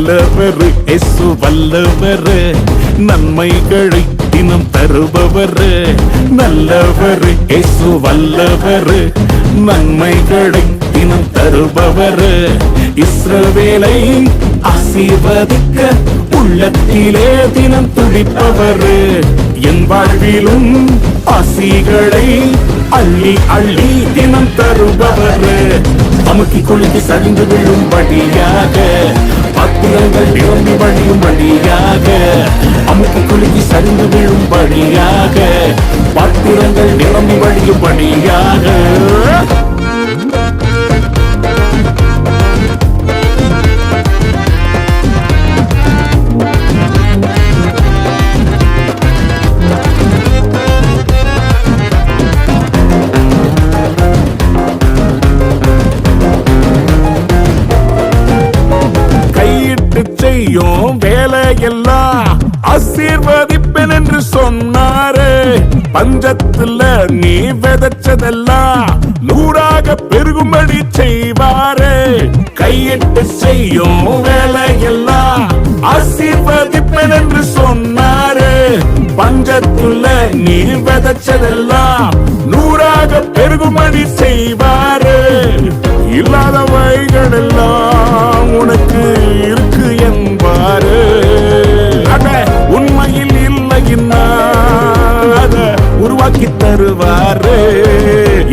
நல்லவர் இயேசு வல்லவர், நன்மைகளை தினம் தருபவர். நல்லவர் இயேசு வல்லவர், நன்மைகளை தினம் தருபவர். இஸ்ரவேலை ஆசீர்வதிக்க உள்ளத்திலே தினம் துடிப்பவர். என் வாழ்விலும் ஆசிகளை அள்ளி அள்ளி தினம் தருபவர். அமுக்கி கொழுந்து சரிந்து விழும்படியாக, பாத்திரங்கள் நிரம்பி வழியும்படியாக. அமுக்கி கொழுந்து சரிந்து விழும்படியாக, பாத்திரங்கள் நிரம்பி வழியும்படியாக. செய்யும் வேலையெல்லாம் ஆசீர்வதிப்பேன் என்று சொன்னாரு. பஞ்சத்துல நீ விதைச்சதெல்லாம் நூறாக பெருகும்படி செய்வாரு. கையிட்டு செய்யும் வேலையெல்லாம் ஆசீர்வதிப்பேன் என்று சொன்னாரு. பஞ்சத்துல நீ விதைச்சதெல்லாம் நூறாக பெருகும்படி செய்வாரு. இல்லாதவைகள் எல்லாம் உனக்கு இருக்கு என்பாரு. உண்மையில் இல்லைன்னா அத உருவாக்கி தருவாரு.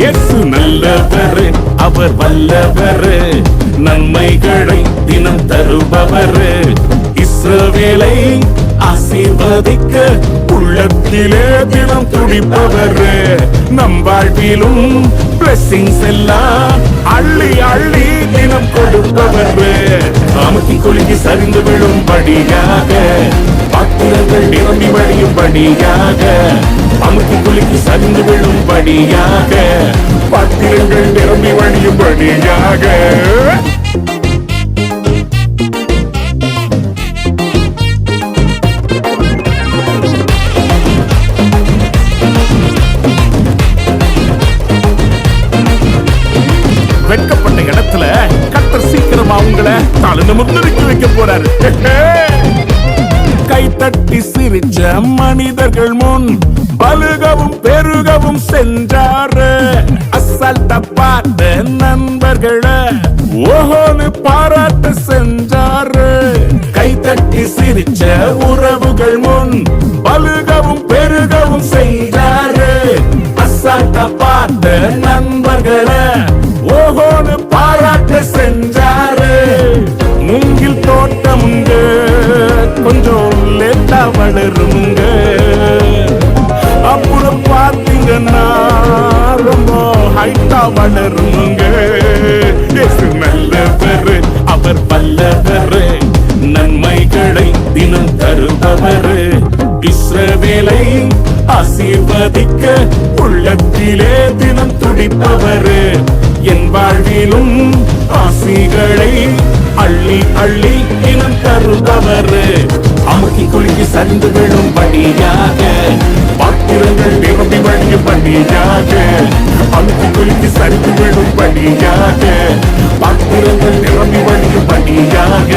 இயேசு நல்லவர், அவர் வல்லவர், நன்மைகளை தினம் தருபவர். இஸ்ரவேலை ஆசீர்வதிக்க உள்ளத்திலே தினம் துடிப்பவர். நம் வாழ்விலும் பிளெஸிங்ஸ் எல்லாம் அள்ளி அள்ளி தினம் கொடுப்பவர். அமுக்கி கொழுங்கி சரிந்து விழும்படியாக, பாத்திரங்கள் நிரம்பி வழியும்படியாக. அமுக்கி கொழுங்கி சரிந்து விழும்படியாக, பாத்திரங்கள் நிரம்பி வழியும்படியாக. வெட்கப்பட்ட இடத்துல கர்த்தர் சீக்கிரமா உங்களை தாழ நிமிர்ந்து வைக்க போறாரு. கைத்தட்டி சிரிச்ச மனிதர்கள் முன் பலுகவும் பெருகவும் சென்றாரு. அசால்ட்ட பார்த்த நண்பர்களை ஓஹோன்னு பாராட்ட சென்றாரு. கைத்தட்டி சிரிச்ச உறவுகள் முன் பலுகவும் பெருகவும் சென்றாரு. அசால்ட்ட பார்த்த நண்பர்களை ஓஹோன்னு பாராட்ட சென்றாரு. மூங்கில் தோட்டமுங்க கொஞ்சம் லேட்டா வளருங்க, அப்புறம் பாத்தீங்கன்னா ரொம்ப ஹைட்டா வளருங்க. இயேசு நல்லவர், அவர் வல்லவர், நன்மைகளை தினம் தருபவர். இஸ்ரவேலை ஆசீர்வதிக்க உள்ளத்திலே தினம் துடிப்பவர். என் வாழ்விலும் ஆசிகளை அள்ளி அள்ளி தினம் தருபவர். அமுக்கி குலுக்கி சரிந்து விழும்படியாக, பாத்திரங்கள் நிரம்பி வழியும்படியாக. அமுக்கி குலுக்கி சரிந்து விழும்படியாக, பாத்திரங்கள் நிரம்பி வழியும்படியாக.